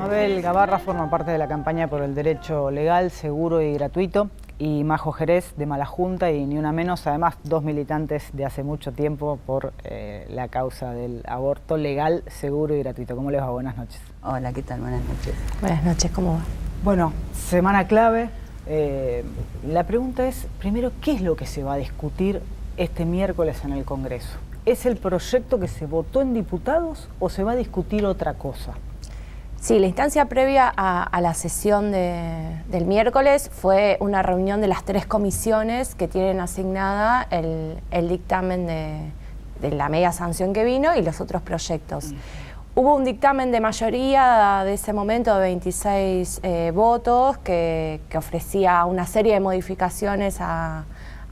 Mabel Gabarra forma parte de la campaña por el derecho legal, seguro y gratuito. Y Majo Jerez, de Mala Junta y Ni Una Menos, además dos militantes de hace mucho tiempo por la causa del aborto legal, seguro y gratuito. ¿Cómo les va? Buenas noches. Hola, ¿qué tal? Buenas noches. Buenas noches, ¿cómo va? Bueno, semana clave. La pregunta es, primero, ¿qué es lo que se va a discutir este miércoles en el Congreso? ¿Es el proyecto que se votó en diputados o se va a discutir otra cosa? Sí, la instancia previa a la sesión del miércoles fue una reunión de las 3 comisiones que tienen asignada el dictamen de la media sanción que vino y los otros proyectos. Hubo un dictamen de mayoría de ese momento de 26 votos que ofrecía una serie de modificaciones a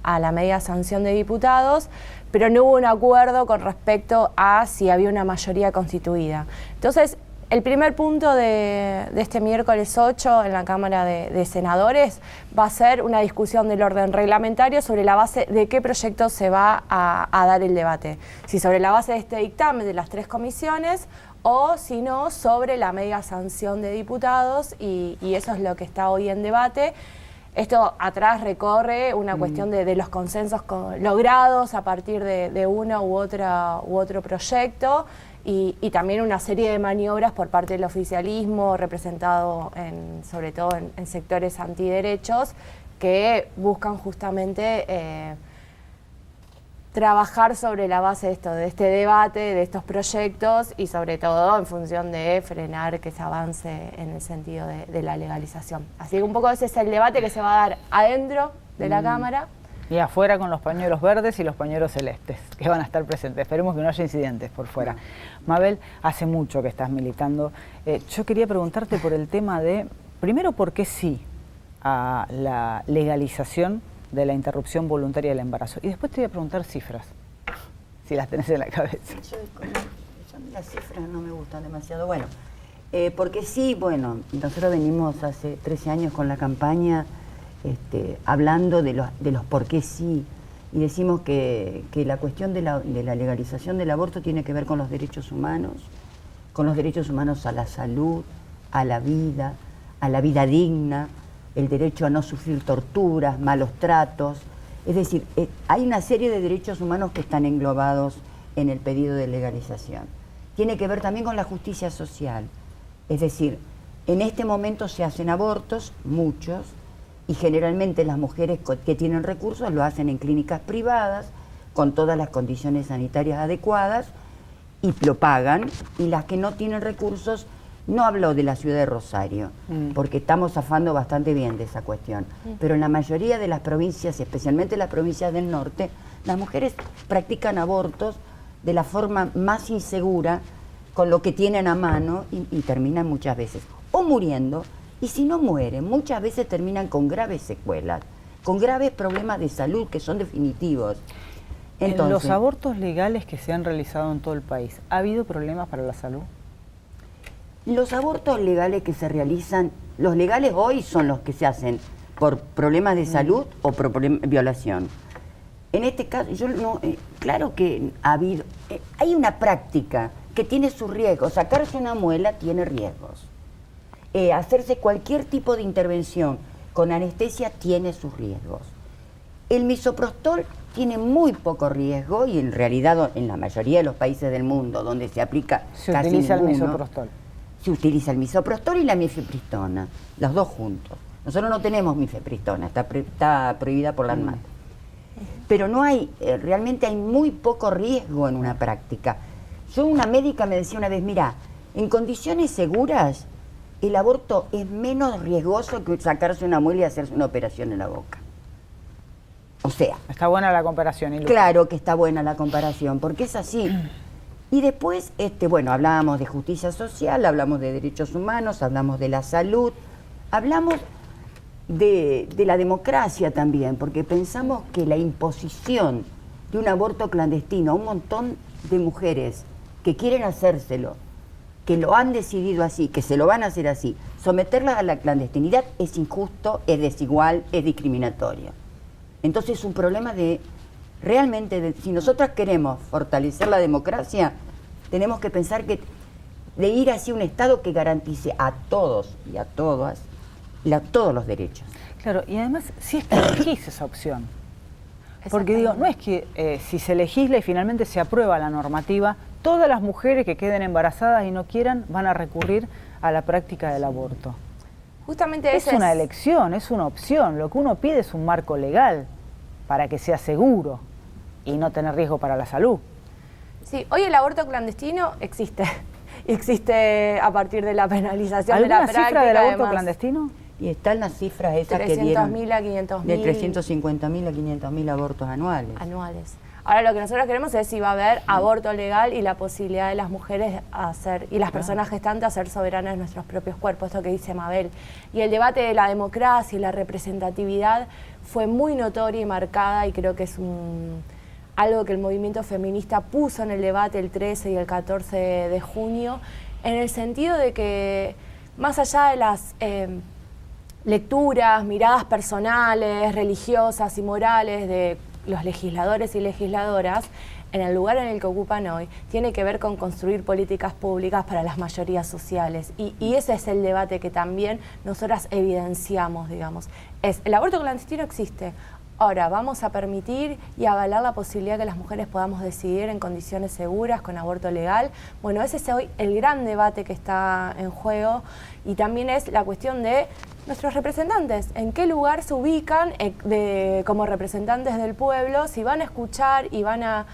la media sanción de diputados, pero no hubo un acuerdo con respecto a si había una mayoría constituida. Entonces, el primer punto de este miércoles 8 en la Cámara de Senadores va a ser una discusión del orden reglamentario sobre la base de qué proyecto se va a dar el debate. Si sobre la base de este dictamen de las 3 comisiones o si no sobre la media sanción de diputados y eso es lo que está hoy en debate. Esto atrás recorre una cuestión de los consensos logrados a partir de uno u otro proyecto. Y también una serie de maniobras por parte del oficialismo, representado sobre todo en sectores antiderechos, que buscan justamente trabajar sobre la base de este debate, de estos proyectos y sobre todo en función de frenar que se avance en el sentido de la legalización. Así que un poco ese es el debate que se va a dar adentro de la Cámara. Y afuera con los pañuelos verdes y los pañuelos celestes, que van a estar presentes. Esperemos que no haya incidentes por fuera. Mabel, hace mucho que estás militando. Yo quería preguntarte por el tema de, primero, ¿por qué sí a la legalización de la interrupción voluntaria del embarazo? Y después te voy a preguntar cifras, si las tenés en la cabeza. Las cifras no me gustan demasiado. Bueno, porque sí, bueno, nosotros venimos hace 13 años con la campaña hablando de los por qué sí, y decimos que la cuestión de la legalización del aborto tiene que ver con los derechos humanos a la salud, a la vida digna, el derecho a no sufrir torturas, malos tratos. Es decir, hay una serie de derechos humanos que están englobados en el pedido de legalización. Tiene que ver también con la justicia social. Es decir, en este momento se hacen abortos, muchos, y generalmente las mujeres que tienen recursos lo hacen en clínicas privadas, con todas las condiciones sanitarias adecuadas, y lo pagan, y las que no tienen recursos, no hablo de la ciudad de Rosario, porque estamos zafando bastante bien de esa cuestión, pero en la mayoría de las provincias, especialmente las provincias del norte, las mujeres practican abortos de la forma más insegura, con lo que tienen a mano, y terminan muchas veces o muriendo. Y si no mueren, muchas veces terminan con graves secuelas, con graves problemas de salud que son definitivos. Entonces, en los abortos legales que se han realizado en todo el país, ¿ha habido problemas para la salud? Los abortos legales que se realizan, los legales hoy son los que se hacen por problemas de salud o por violación. En este caso, claro que ha habido, hay una práctica que tiene sus riesgos. Sacarse una muela tiene riesgos. Hacerse cualquier tipo de intervención con anestesia tiene sus riesgos. El misoprostol tiene muy poco riesgo y en realidad en la mayoría de los países del mundo donde se aplica se utiliza el misoprostol. Se utiliza el misoprostol y la mifepristona, los dos juntos. Nosotros no tenemos mifepristona, está prohibida por la ANMAT. Pero no hay, realmente hay muy poco riesgo en una práctica. Una médica me decía una vez, mira, en condiciones seguras el aborto es menos riesgoso que sacarse una muela y hacerse una operación en la boca. O sea... Está buena la comparación, Ilu. Claro que está buena la comparación, porque es así. Y después, bueno, hablábamos de justicia social, hablamos de derechos humanos, hablamos de la salud, hablamos de la democracia también, porque pensamos que la imposición de un aborto clandestino a un montón de mujeres que quieren hacérselo, que lo han decidido así, que se lo van a hacer así, someterlas a la clandestinidad es injusto, es desigual, es discriminatorio. Entonces es un problema realmente, si nosotros queremos fortalecer la democracia, tenemos que pensar que de ir hacia un Estado que garantice a todos y a todas todos los derechos. Claro, y además, si es que elegís esa opción. Porque digo, no es que si se legisla y finalmente se aprueba la normativa, todas las mujeres que queden embarazadas y no quieran van a recurrir a la práctica del aborto. Justamente Es una elección, es una opción. Lo que uno pide es un marco legal para que sea seguro y no tener riesgo para la salud. Sí, hoy el aborto clandestino existe. Existe a partir de la penalización de la ¿Alguna práctica. cifra del aborto además, clandestino? Y están las cifras esas que dieron 300.000 a 500.000. de 350.000 a 500.000 abortos anuales. Ahora lo que nosotros queremos es si va a haber aborto legal y la posibilidad de las mujeres y las personas gestantes a ser soberanas de nuestros propios cuerpos, esto que dice Mabel. Y el debate de la democracia y la representatividad fue muy notoria y marcada, y creo que es algo que el movimiento feminista puso en el debate el 13 y el 14 de junio, en el sentido de que más allá de las lecturas, miradas personales, religiosas y morales de los legisladores y legisladoras, en el lugar en el que ocupan hoy, tiene que ver con construir políticas públicas para las mayorías sociales. Y ese es el debate que también nosotras evidenciamos, digamos. El aborto clandestino existe. Ahora, vamos a permitir y avalar la posibilidad que las mujeres podamos decidir en condiciones seguras, con aborto legal. Bueno, ese es hoy el gran debate que está en juego, y también es la cuestión de nuestros representantes, en qué lugar se ubican como representantes del pueblo, si van a escuchar y van a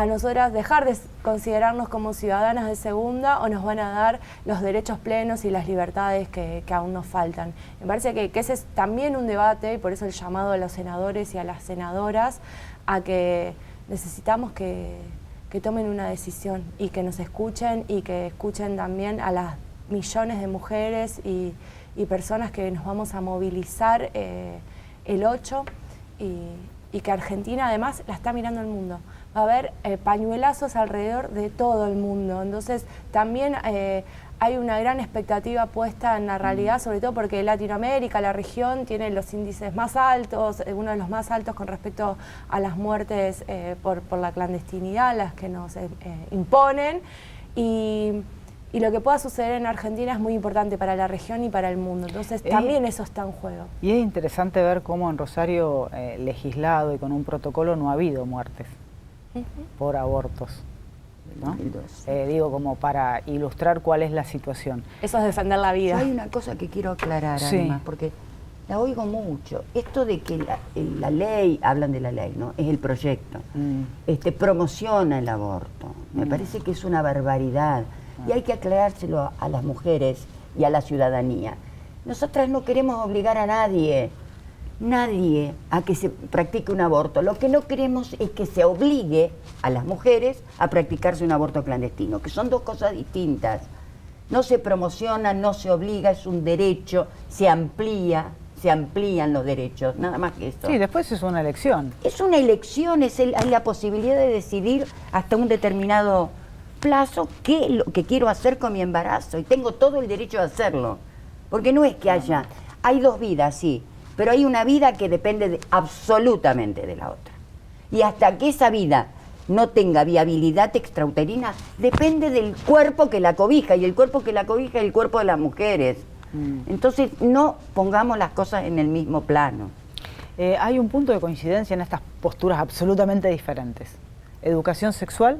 nosotras dejar de considerarnos como ciudadanas de segunda, o nos van a dar los derechos plenos y las libertades que aún nos faltan. Me parece que ese es también un debate, y por eso el llamado a los senadores y a las senadoras a que necesitamos que tomen una decisión y que nos escuchen, y que escuchen también a las millones de mujeres y personas que nos vamos a movilizar el 8, y que Argentina además la está mirando el mundo. Va a haber pañuelazos alrededor de todo el mundo. Entonces también hay una gran expectativa puesta en la realidad, sobre todo porque Latinoamérica, la región, tiene los índices más altos, uno de los más altos con respecto a las muertes por la clandestinidad, las que nos imponen. Y lo que pueda suceder en Argentina es muy importante para la región y para el mundo. Entonces también eso está en juego. Y es interesante ver cómo en Rosario, legislado y con un protocolo, no ha habido muertes por abortos, ¿no? Digo, como para ilustrar cuál es la situación. Eso es defender la vida. Hay una cosa que quiero aclarar, sí, además, porque la oigo mucho. Esto de que la ley, hablan de la ley, ¿no? Es el proyecto. Promociona el aborto. Me parece que es una barbaridad. Y hay que aclarárselo a las mujeres y a la ciudadanía. Nosotras no queremos obligar a nadie a que se practique un aborto. Lo que no queremos es que se obligue a las mujeres a practicarse un aborto clandestino, que son dos cosas distintas. No se promociona, no se obliga, es un derecho, se amplían los derechos, nada más que eso. Sí, después es una elección. Es una elección, es la posibilidad de decidir hasta un determinado plazo qué es lo que quiero hacer con mi embarazo, y tengo todo el derecho de hacerlo. Porque no es que hay dos vidas, sí, pero hay una vida que depende absolutamente de la otra. Y hasta que esa vida no tenga viabilidad extrauterina, depende del cuerpo que la cobija, y el cuerpo que la cobija es el cuerpo de las mujeres. Entonces, no pongamos las cosas en el mismo plano. Hay un punto de coincidencia en estas posturas absolutamente diferentes. Educación sexual.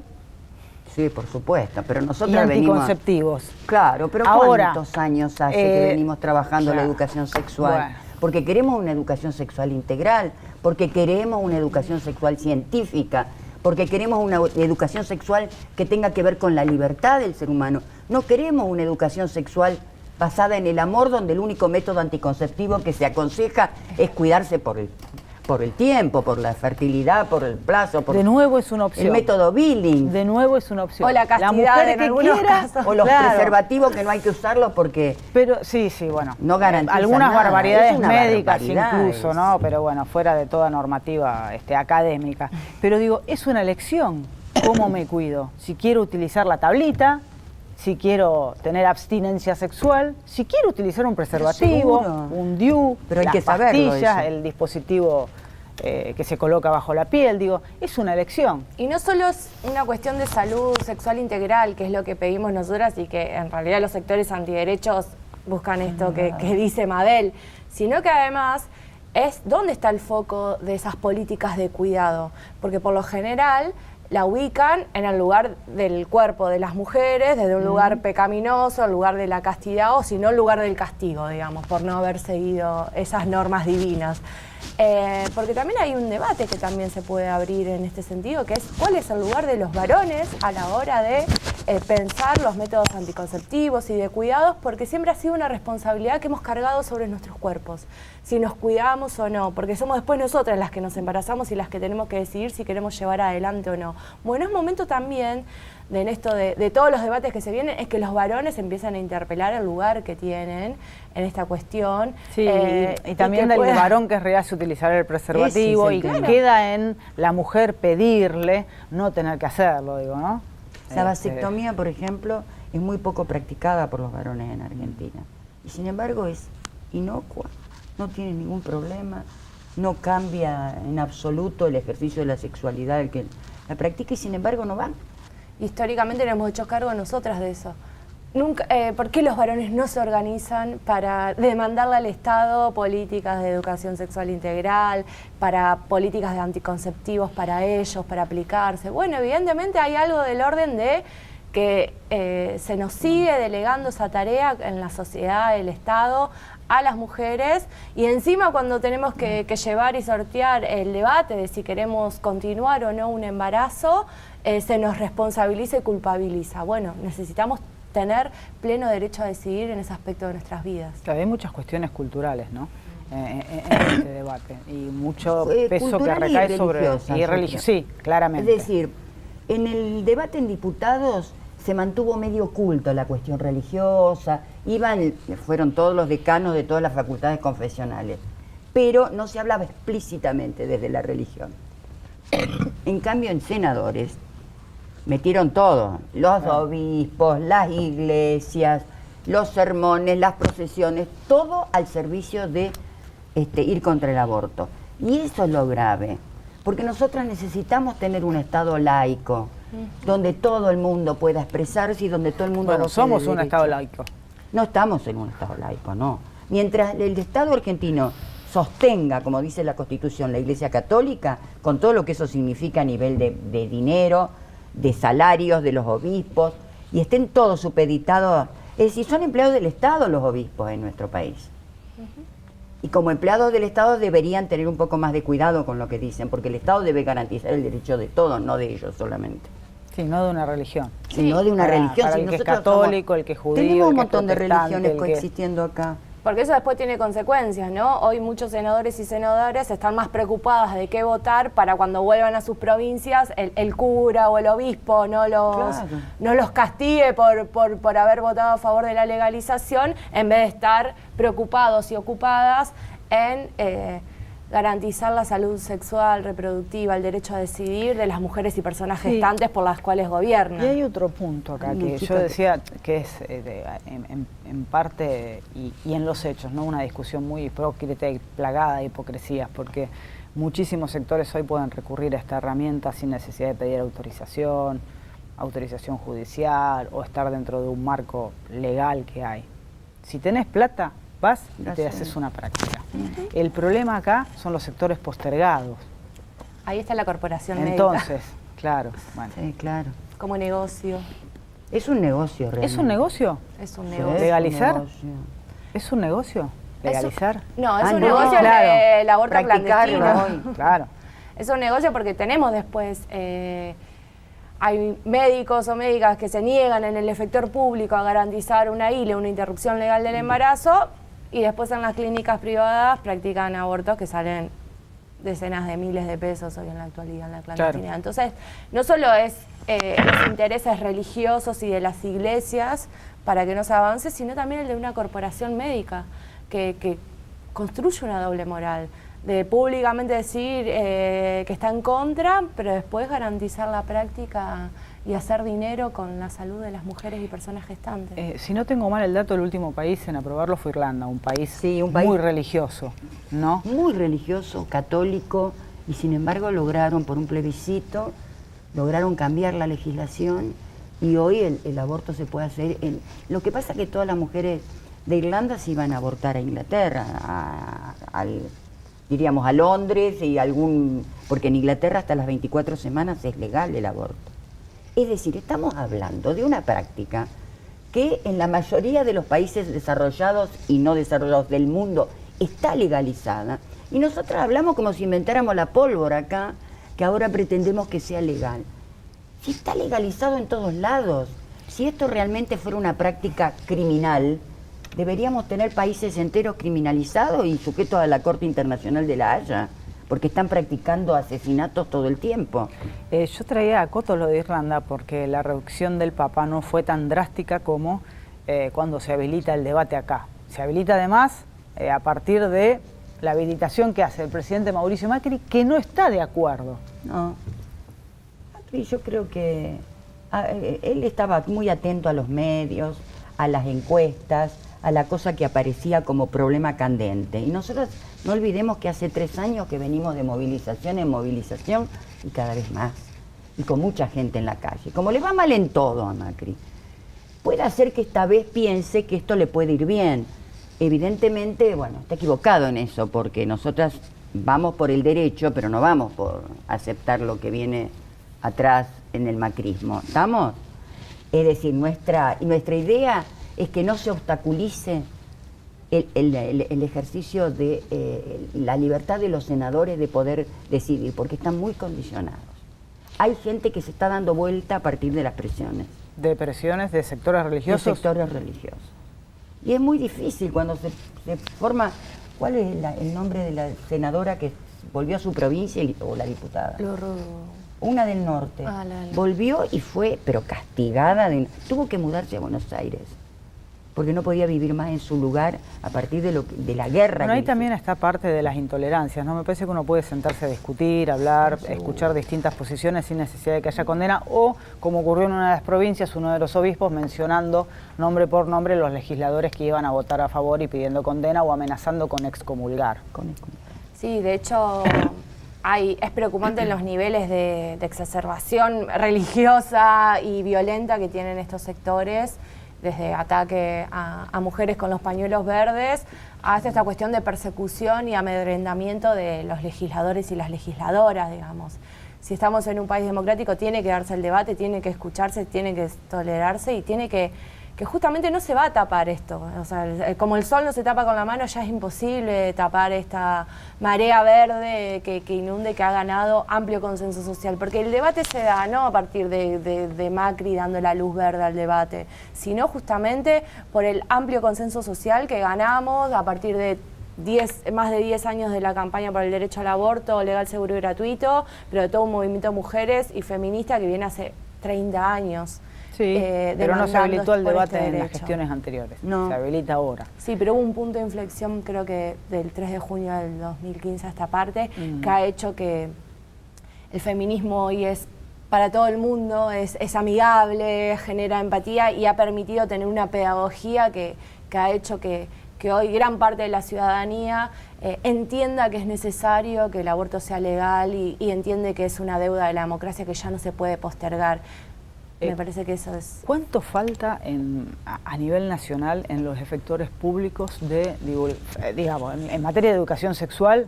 Sí, por supuesto, pero nosotros y anticonceptivos. Claro, pero ahora, ¿cuántos años hace que venimos trabajando la educación sexual? Bueno. Porque queremos una educación sexual integral, porque queremos una educación sexual científica, porque queremos una educación sexual que tenga que ver con la libertad del ser humano. No queremos una educación sexual basada en el amor, donde el único método anticonceptivo que se aconseja es cuidarse por el tiempo, por la fertilidad, por el plazo. De nuevo es una opción. El método Billing. De nuevo es una opción. O la castidad, mujer en que algunos quiera, casos. O los preservativos, que no hay que usarlos porque... Pero sí, bueno. No garantizan algunas nada, barbaridades es una médicas barbaridad incluso, eso. ¿no? Pero bueno, fuera de toda normativa académica. Pero digo, es una elección. ¿Cómo me cuido? Si quiero utilizar la tablita, si quiero tener abstinencia sexual, si quiero utilizar un preservativo, un DIU, pero hay las que saberlo pastillas, eso. el dispositivo que se coloca bajo la piel, digo, es una elección. Y no solo es una cuestión de salud sexual integral, que es lo que pedimos nosotras y que en realidad los sectores antiderechos buscan esto que dice Mabel, sino que además es dónde está el foco de esas políticas de cuidado, porque por lo general la ubican en el lugar del cuerpo de las mujeres, desde un lugar pecaminoso, el lugar de la castidad, o si no el lugar del castigo, digamos, por no haber seguido esas normas divinas. Porque también hay un debate que también se puede abrir en este sentido, que es cuál es el lugar de los varones a la hora de pensar los métodos anticonceptivos y de cuidados, porque siempre ha sido una responsabilidad que hemos cargado sobre nuestros cuerpos, si nos cuidamos o no, porque somos después nosotras las que nos embarazamos y las que tenemos que decidir si queremos llevar adelante o no. Bueno, es momento también en esto de todos los debates que se vienen, es que los varones empiezan a interpelar el lugar que tienen en esta cuestión. Sí, y también del varón que es reacio utilizar el preservativo y queda en la mujer pedirle no tener que hacerlo, digo, ¿no? La vasectomía, por ejemplo, es muy poco practicada por los varones en Argentina. Y sin embargo es inocua, no tiene ningún problema, no cambia en absoluto el ejercicio de la sexualidad del que la practica y sin embargo no van. Históricamente nos hemos hecho cargo nosotras de eso. Nunca, ¿por qué los varones no se organizan para demandarle al Estado políticas de educación sexual integral, para políticas de anticonceptivos para ellos, para aplicarse? Bueno, evidentemente hay algo del orden de que se nos sigue delegando esa tarea en la sociedad, el Estado, a las mujeres, y encima cuando tenemos que llevar y sortear el debate de si queremos continuar o no un embarazo, se nos responsabiliza y culpabiliza. Bueno, necesitamos tener pleno derecho a decidir en ese aspecto de nuestras vidas. Claro, hay muchas cuestiones culturales, ¿no? En este debate, y mucho peso que recae sobre... Y religiosa, sí, claramente. Es decir, en el debate en diputados se mantuvo medio oculto la cuestión religiosa, fueron todos los decanos de todas las facultades confesionales, pero no se hablaba explícitamente desde la religión. En cambio, en senadores metieron todo, los obispos, las iglesias, los sermones, las procesiones, todo al servicio de ir contra el aborto. Y eso es lo grave, porque nosotras necesitamos tener un Estado laico, donde todo el mundo pueda expresarse y donde todo el mundo... Bueno, somos un Estado laico. No estamos en un Estado laico, no. Mientras el Estado argentino sostenga, como dice la Constitución, la Iglesia Católica, con todo lo que eso significa a nivel de dinero, de salarios de los obispos, y estén todos supeditados, es decir, son empleados del Estado los obispos en nuestro país. Y como empleados del Estado deberían tener un poco más de cuidado con lo que dicen, porque el Estado debe garantizar el derecho de todos, no de ellos solamente. Sí, no de una religión. Sí, no de una religión. Para el que es católico, el que es judío, tenemos un montón de religiones coexistiendo acá. Porque eso después tiene consecuencias, ¿no? Hoy muchos senadores y senadoras están más preocupadas de qué votar para cuando vuelvan a sus provincias el cura o el obispo no los castigue por haber votado a favor de la legalización, en vez de estar preocupados y ocupadas en garantizar la salud sexual, reproductiva, el derecho a decidir de las mujeres y personas gestantes por las cuales gobiernan. Y hay otro punto acá que yo decía que es en parte y en los hechos, ¿no? Una discusión muy hipócrita y plagada de hipocresías, porque muchísimos sectores hoy pueden recurrir a esta herramienta sin necesidad de pedir autorización judicial o estar dentro de un marco legal que hay. Si tenés plata, vas y te haces una práctica. El problema acá son los sectores postergados. Ahí está la corporación médica. Entonces, claro. Bueno. Sí, claro. Como negocio. Es un negocio realmente. ¿Es un negocio? Es un negocio. ¿Legalizar? ¿Es un negocio? ¿Legalizar? No, es un negocio el aborto clandestino. Claro. Es un negocio porque tenemos después... hay médicos o médicas que se niegan en el efector público a garantizar una ILE, una interrupción legal del embarazo, y después en las clínicas privadas practican abortos que salen decenas de miles de pesos hoy en la actualidad en la clandestinidad. Claro. Entonces, no solo es los intereses religiosos y de las iglesias para que no se avance, sino también el de una corporación médica que construye una doble moral, de públicamente decir que está en contra, pero después garantizar la práctica y hacer dinero con la salud de las mujeres y personas gestantes. Si no tengo mal el dato, el último país en aprobarlo fue Irlanda, un país muy religioso, ¿no? Muy religioso, católico, Y sin embargo lograron, por un plebiscito, lograron cambiar la legislación y hoy el aborto se puede hacer en... Lo que pasa es que todas las mujeres de Irlanda se iban a abortar a Inglaterra, diríamos a Londres y porque en Inglaterra hasta las 24 semanas es legal el aborto. Es decir, estamos hablando de una práctica que en la mayoría de los países desarrollados y no desarrollados del mundo está legalizada. Y nosotros hablamos como si inventáramos la pólvora acá, que ahora pretendemos que sea legal. Si está legalizado en todos lados, si esto realmente fuera una práctica criminal, deberíamos tener países enteros criminalizados y sujetos a la Corte Internacional de la Haya, porque están practicando asesinatos todo el tiempo. Yo traía a coto lo de Irlanda porque la reducción del Papa no fue tan drástica como cuando se habilita el debate acá. Se habilita además a partir de la habilitación que hace el presidente Mauricio Macri, que no está de acuerdo. No, Macri yo creo que él estaba muy atento a los medios, a las encuestas, a la cosa que aparecía como problema candente. Y nosotros no olvidemos que hace 3 años que venimos de movilización en movilización y cada vez más. Y con mucha gente en la calle. Como le va mal en todo a Macri, puede hacer que esta vez piense que esto le puede ir bien. Evidentemente, bueno, está equivocado en eso, porque nosotras vamos por el derecho, pero no vamos por aceptar lo que viene atrás en el macrismo. ¿Estamos? Es decir, nuestra idea es que no se obstaculice el ejercicio de la libertad de los senadores de poder decidir, porque están muy condicionados. Hay gente que se está dando vuelta a partir de las presiones. ¿De presiones de sectores religiosos? De sectores religiosos. Y es muy difícil cuando se forma... ¿Cuál es el nombre de la senadora que volvió a su provincia o la diputada? Una del norte. Volvió y fue, pero castigada. Tuvo que mudarse a Buenos Aires, porque no podía vivir más en su lugar a partir de la guerra. Bueno, ahí también está parte de las intolerancias, ¿no? Me parece que uno puede sentarse a discutir, hablar, escuchar distintas posiciones sin necesidad de que haya condena, o, como ocurrió en una de las provincias, uno de los obispos mencionando nombre por nombre los legisladores que iban a votar a favor y pidiendo condena o amenazando con excomulgar. Sí, de hecho... es preocupante los niveles de exacerbación religiosa y violenta que tienen estos sectores, desde ataque a mujeres con los pañuelos verdes, hasta esta cuestión de persecución y amedrentamiento de los legisladores y las legisladoras, digamos. Si estamos en un país democrático, tiene que darse el debate, tiene que escucharse, tiene que tolerarse y tiene que justamente no se va a tapar esto. O sea, como el sol no se tapa con la mano, ya es imposible tapar esta marea verde que inunde, que ha ganado amplio consenso social. Porque el debate se da no a partir de Macri dando la luz verde al debate, sino justamente por el amplio consenso social que ganamos a partir de más de 10 años de la campaña por el derecho al aborto legal, seguro y gratuito, pero de todo un movimiento de mujeres y feminista que viene hace 30 años. Sí, pero no se habilitó el debate en las derecho. gestiones anteriores, no. Se habilita ahora. Sí, pero hubo un punto de inflexión, creo que del 3 de junio del 2015 a esta parte, que ha hecho que el feminismo hoy es para todo el mundo, es amigable, genera empatía y ha permitido tener una pedagogía que ha hecho que hoy gran parte de la ciudadanía entienda que es necesario que el aborto sea legal y entiende que es una deuda de la democracia que ya no se puede postergar. Me parece que eso es... ¿Cuánto falta a nivel nacional en los efectores públicos de, digamos, en materia de educación sexual,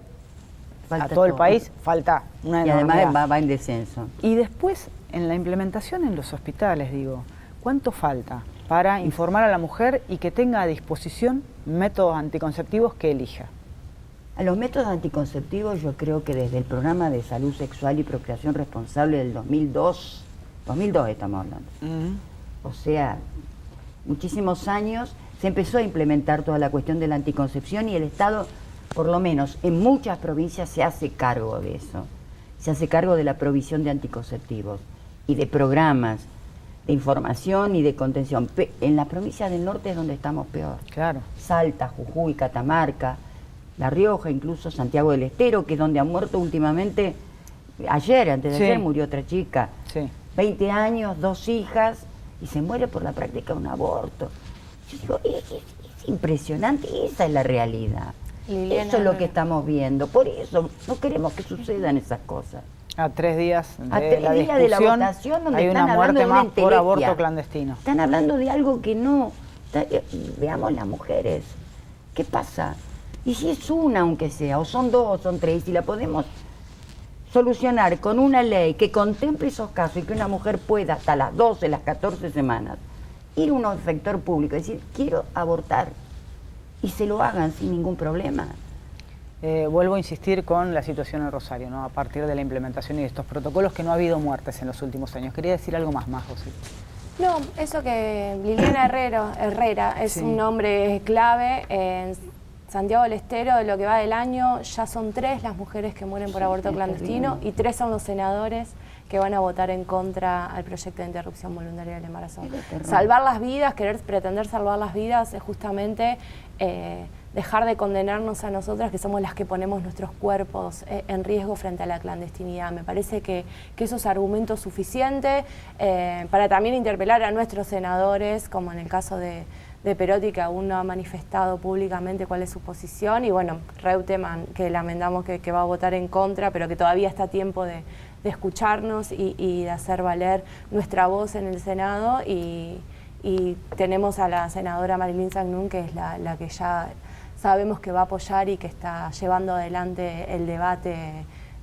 falta a todo el país falta una enormidad? Y además va en descenso. Y después, en la implementación en los hospitales, digo, ¿cuánto falta para informar a la mujer y que tenga a disposición métodos anticonceptivos que elija? A los métodos anticonceptivos yo creo que desde el programa de salud sexual y procreación responsable del 2002 estamos hablando. O sea, muchísimos años se empezó a implementar toda la cuestión de la anticoncepción y el Estado, por lo menos en muchas provincias, se hace cargo de eso. Se hace cargo de la provisión de anticonceptivos y de programas de información y de contención. En las provincias del norte es donde estamos peor. Claro. Salta, Jujuy, Catamarca, La Rioja, incluso Santiago del Estero, que es donde ha muerto últimamente, antes de ayer murió otra chica. Sí. 20 años, 2 hijas, y se muere por la práctica de un aborto. Yo digo, es impresionante, esa es la realidad. Liliana Eso es lo que Herrera. estamos viendo. Por eso no queremos que sucedan esas cosas. A 3 días de A 3 la días de la discusión, votación donde hay están una hablando muerte de una más por entelequia. aborto clandestino. Están hablando de algo que no. Veamos las mujeres. ¿Qué pasa? Y si es una, aunque sea, o son dos, o son tres, y si la podemos solucionar con una ley que contemple esos casos y que una mujer pueda hasta las 12, las 14 semanas ir a un sector público y decir, quiero abortar, y se lo hagan sin ningún problema. Vuelvo a insistir con la situación en Rosario, ¿no? A partir de la implementación y de estos protocolos, que no ha habido muertes en los últimos años. Quería decir algo más, José. No, eso que Liliana Herrera es Sí. un nombre clave en Santiago del Estero. De lo que va del año, ya son 3 las mujeres que mueren por aborto es clandestino terrible. y 3 son los senadores que van a votar en contra al proyecto de interrupción voluntaria del embarazo. Es terrible. Salvar las vidas, pretender salvar las vidas es justamente dejar de condenarnos a nosotras, que somos las que ponemos nuestros cuerpos en riesgo frente a la clandestinidad. Me parece que eso es argumento suficiente para también interpelar a nuestros senadores, como en el caso de Perotti, que aún no ha manifestado públicamente cuál es su posición, y bueno, Reutemann, que lamentamos que va a votar en contra, pero que todavía está a tiempo de escucharnos y de hacer valer nuestra voz en el Senado, y tenemos a la senadora Marilyn Sagnún, que es la que ya sabemos que va a apoyar y que está llevando adelante el debate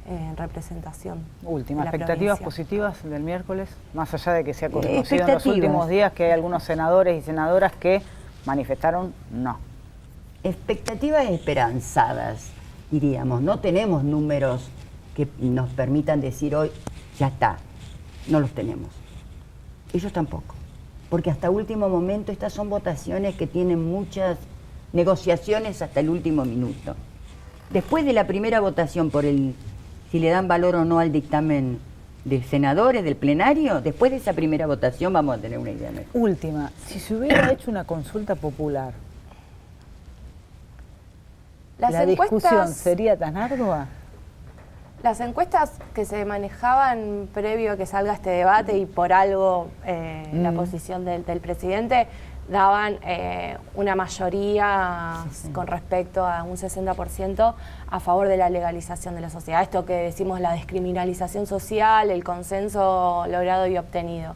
en representación. Última, de la expectativas provincia. positivas del miércoles, más allá de que se ha conocido en los Expectativas. últimos días que hay algunos senadores y senadoras que manifestaron no. Expectativas esperanzadas, diríamos. No tenemos números que nos permitan decir hoy, ya está. No los tenemos. Ellos tampoco. Porque hasta último momento estas son votaciones que tienen muchas negociaciones hasta el último minuto. Después de la primera votación por si le dan valor o no al dictamen de senadores, del plenario, después de esa primera votación vamos a tener una idea mejor. Última, si se hubiera hecho una consulta popular, ¿la discusión sería tan ardua? Las encuestas que se manejaban previo a que salga este debate y por algo la posición del presidente daban una mayoría con respecto a un 60% a favor de la legalización de la sociedad. Esto que decimos la descriminalización social, el consenso logrado y obtenido.